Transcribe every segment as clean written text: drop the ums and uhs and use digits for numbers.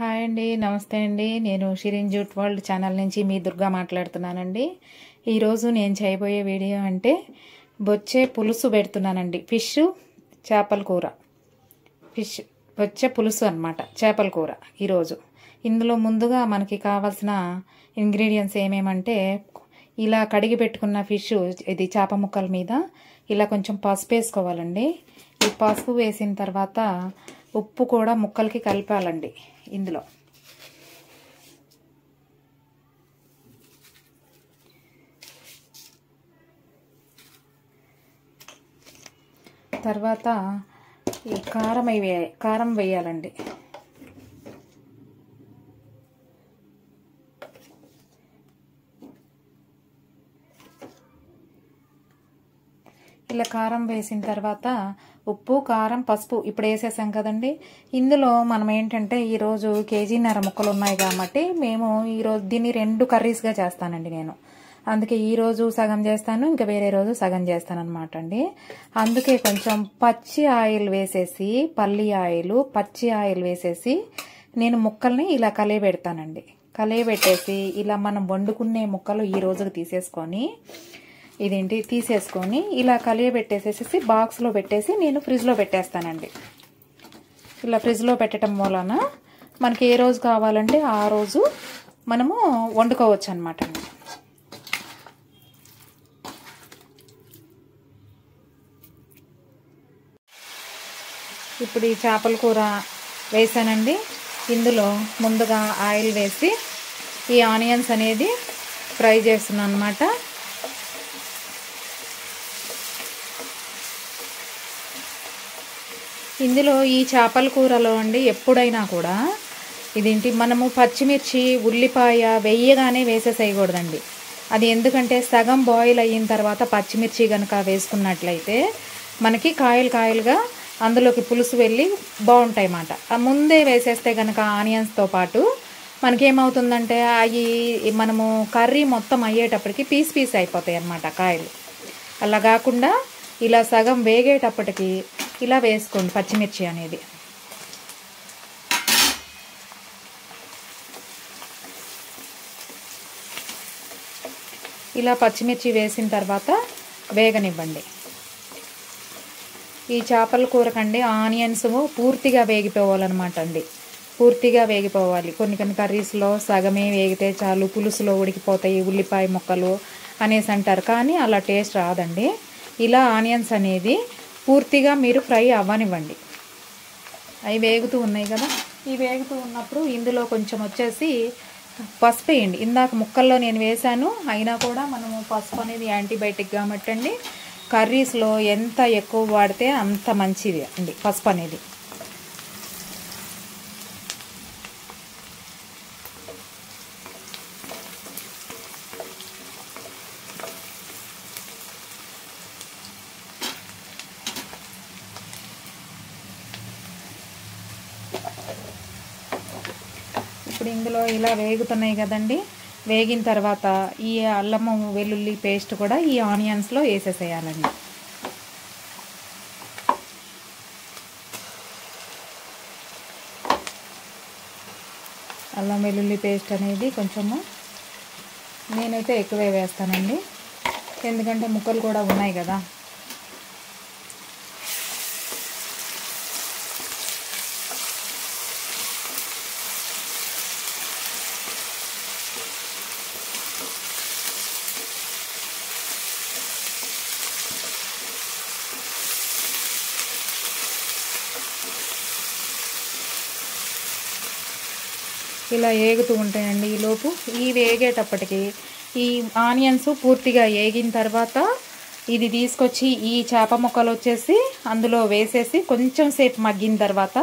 Hi అండి, నమస్తే అండి. నేను షిరిన్ జూట్ వరల్డ్ ఛానల్ నుంచి మీ దుర్గా మాట్లాడుతున్నానండి. ఈరోజు నేను చేయబోయే వీడియో అంటే బొచ్చే పులుసు పెడుతున్నానండి. చేపల కూర, బొచ్చే పులుసు అన్నమాట, చేపల కూర ఈరోజు. ఇందులో ముందుగా మనకి కావాల్సిన ఇంగ్రీడియంట్స్ ఏమేమంటే, ఇలా కడిగి పెట్టుకున్న ఫిష్, ఇది చేప ముక్కల మీద ఇలా కొంచెం పసుపు వేసుకోవాలండి. ఈ పసుపు వేసిన తర్వాత ఉప్పు కూడా ముక్కలకి కలపాలండి. ఇందులో తర్వాత ఈ కారం వేయాలండి. ఇలా కారం వేసిన తర్వాత ఉప్పు, కారం, పసుపు ఇప్పుడు వేసేసాం కదండి. ఇందులో మనం ఏంటంటే ఈరోజు 1.5 కేజీ ముక్కలు ఉన్నాయి కాబట్టి మేము ఈరోజు దీన్ని 2 కర్రీస్గా చేస్తానండి నేను. అందుకే ఈరోజు సగం చేస్తాను, ఇంకా వేరే రోజు సగం చేస్తాను అనమాట అండి. అందుకే కొంచెం పచ్చి ఆయిల్ వేసేసి, పల్లి ఆయిల్, పచ్చి ఆయిల్ వేసేసి నేను ముక్కల్ని ఇలా కలియబెడతానండి. కలియబెట్టేసి ఇలా మనం వండుకునే ముక్కలు ఈ రోజుకి తీసేసుకొని ఇలా కలియబెట్టేసేసి బాక్స్లో పెట్టేసి నేను ఫ్రిడ్జ్లో పెట్టేస్తానండి. ఇలా ఫ్రిడ్జ్లో పెట్టడం వలన మనకి ఏ రోజు కావాలంటే ఆ రోజు మనము వండుకోవచ్చు అనమాట అండి. ఇప్పుడు ఈ చేపల కూర వేసానండి. ఇందులో ముందుగా ఆయిల్ వేసి ఈ ఆనియన్స్ అనేది ఫ్రై చేస్తున్నాను అనమాట. ఇందులో ఈ చేపల కూరలో అండి ఎప్పుడైనా కూడా మనము పచ్చిమిర్చి, ఉల్లిపాయ వేయగానే వేసేసేయకూడదండి. అది ఎందుకంటే సగం బాయిల్ అయిన తర్వాత పచ్చిమిర్చి కనుక వేసుకున్నట్లయితే మనకి కాయలుగా అందులోకి పులుసు వెళ్ళి బాగుంటాయి అన్నమాట. ముందే వేసేస్తే కనుక ఆనియన్స్తో పాటు మనకేమవుతుందంటే అవి మనము కర్రీ మొత్తం అయ్యేటప్పటికి పీస్ అయిపోతాయి అన్నమాట కాయలు. అలా కాకుండా ఇలా సగం వేగేటప్పటికి ఇలా వేసుకోండి పచ్చిమిర్చి అనేది. ఇలా పచ్చిమిర్చి వేసిన తర్వాత వేగనివ్వండి. ఈ చేపల కూరకండి ఆనియన్స్ పూర్తిగా వేగిపోవాలన్నమాట అండి. పూర్తిగా వేగిపోవాలి. కొన్ని కర్రీస్లో సగమే వేగితే చాలు, పులుసులో ఉడికిపోతాయి ఉల్లిపాయ ముక్కలు అనేసి అంటారు, కానీ అలా టేస్ట్ రాదండి. ఇలా ఆనియన్స్ అనేది పూర్తిగా మీరు ఫ్రై అవ్వనివ్వండి. అవి వేగుతూ ఉన్నాయి కదా, ఈ వేగుతూ ఉన్నప్పుడు ఇందులో కొంచెం వచ్చేసి పసుపు వేయండి. ఇందాక ముక్కల్లో నేను వేసాను, అయినా కూడా మనము పసుపు అనేది యాంటీబయాటిక్ కాబట్టి అండి, కర్రీస్లో ఎంత ఎక్కువ వాడితే అంత మంచిది అండి పసుపు అనేది. ఇప్పుడు ఇందులో ఇలా వేగుతున్నాయి కదండి. వేగిన తర్వాత ఈ అల్లము వెల్లుల్లి పేస్ట్ కూడా ఈ ఆనియన్స్లో వేసేసేయాలండి. అల్లం వెల్లుల్లి పేస్ట్ అనేది కొంచెము నేనైతే ఎక్కువే వేస్తానండి, ఎందుకంటే ముక్కలు కూడా ఉన్నాయి కదా. ఇలా వేగుతూ ఉంటాయండి. ఈలోపు ఈ వేగేటప్పటికి ఈ ఆనియన్స్ పూర్తిగా వేగిన తర్వాత ఇది తీసుకొచ్చి ఈ చేప ముక్కలు వచ్చేసి అందులో వేసేసి కొంచెం సేపు మగ్గిన తర్వాత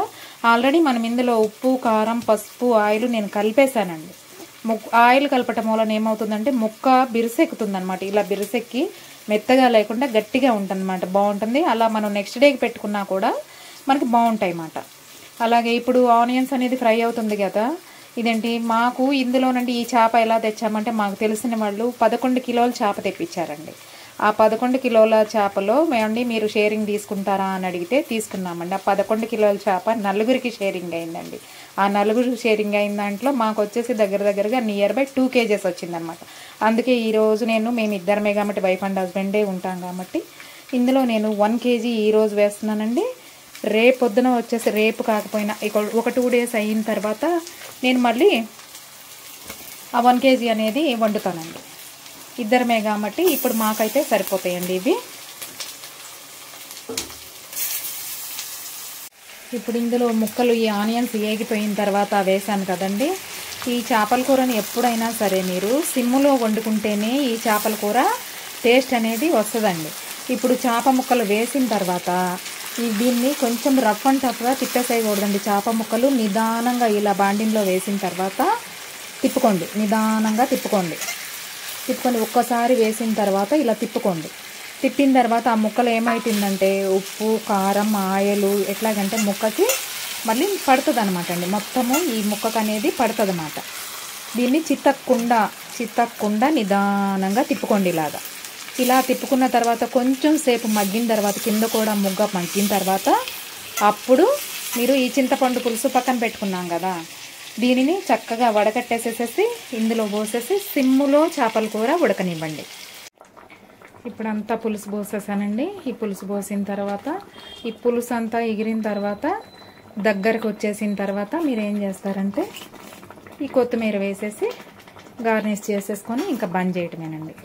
ఆల్రెడీ మనం ఇందులో ఉప్పు, కారం, పసుపు, ఆయిల్ నేను కలిపేశానండి. ఆయిల్ కలపటం వలన ఏమవుతుందంటే ముక్క బిరుసెక్కుతుంది అనమాట. ఇలా బిరుసెక్కి మెత్తగా లేకుండా గట్టిగా ఉంటుందన్నమాట, బాగుంటుంది. అలా మనం నెక్స్ట్ డేకి పెట్టుకున్నా కూడా మనకి బాగుంటాయి అన్నమాట. అలాగే ఇప్పుడు ఆనియన్స్ అనేది ఫ్రై అవుతుంది కదా. మాకు ఇందులోనండి ఈ చేప ఎలా తెచ్చామంటే, మాకు తెలిసిన వాళ్ళు 11 కిలోల చేప తెప్పించారండి. ఆ 11 కిలోల చేపలో మీరు షేరింగ్ తీసుకుంటారా అని అడిగితే తీసుకున్నామండి. ఆ 11 కిలోల చేప నలుగురికి షేరింగ్ అయిందండి. ఆ నలుగురు షేరింగ్ అయిన దాంట్లో మాకు వచ్చేసి దగ్గరగా నియర్ బై 2 kgs వచ్చిందనమాట. అందుకే ఈరోజు మేము ఇద్దరమే కాబట్టి వైఫ్ అండ్ హస్బెండే ఉంటాం కాబట్టి ఇందులో నేను 1 kg ఈరోజు వేస్తున్నానండి. రేపు పొద్దున వచ్చేసి రేపు కాకపోయినా ఒక 2 days అయిన తర్వాత నేను మళ్ళీ ఆ 1 kg అనేది వండుతానండి. ఇద్దరమే కాబట్టి ఇప్పుడు మాకైతే సరిపోతాయండి ఇవి. ఇప్పుడు ఇందులో ముక్కలు ఈ ఆనియన్స్ ఏగిపోయిన తర్వాత వేసాను కదండి. ఈ చేపల కూరని ఎప్పుడైనా సరే మీరు సిమ్ములో వండుకుంటేనే ఈ చేపల కూర టేస్ట్ అనేది వస్తుందండి. ఇప్పుడు చేప ముక్కలు వేసిన తర్వాత దీన్ని కొంచెం రఫ్ అండ్ టఫ్గా తిప్పేసేయకూడదండి. చేప ముక్కలు నిదానంగా ఇలా బాండిలో వేసిన తర్వాత తిప్పుకోండి, నిదానంగా తిప్పుకోండి. ఒక్కసారి వేసిన తర్వాత ఇలా తిప్పుకోండి. తిప్పిన తర్వాత ఆ ముక్కలు ఏమవుతుందంటే ఉప్పు, కారం, ఆయిల్ ఎట్లాగంటే ముక్కకి మళ్ళీ పడుతుంది అనమాట అండి. మొత్తము ఈ ముక్కకు అనేది పడుతుంది అన్నమాట. దీన్ని చిత్తకుండా నిదానంగా తిప్పుకోండి. ఇలా తిప్పుకున్న తర్వాత కొంచెం సేపు మగ్గిన తర్వాత కింద కూడా ముగ్గ మగ్గిన తర్వాత అప్పుడు మీరు ఈ చింతపండు పులుసు పక్కన పెట్టుకున్నాం కదా, దీనిని చక్కగా వడకట్టేసేసేసి ఇందులో పోసేసి సిమ్ములో చేపల కూర ఉడకనివ్వండి. ఇప్పుడు అంతా పులుసు పోసేసానండి. ఈ పులుసు పోసిన తర్వాత ఈ పులుసు అంతా ఎగిరిన తర్వాత దగ్గరకు వచ్చేసిన తర్వాత మీరు ఏం చేస్తారంటే ఈ కొత్తిమీర వేసేసి గార్నిష్ చేసేసుకొని ఇంకా బంద్ చేయటమేనండి.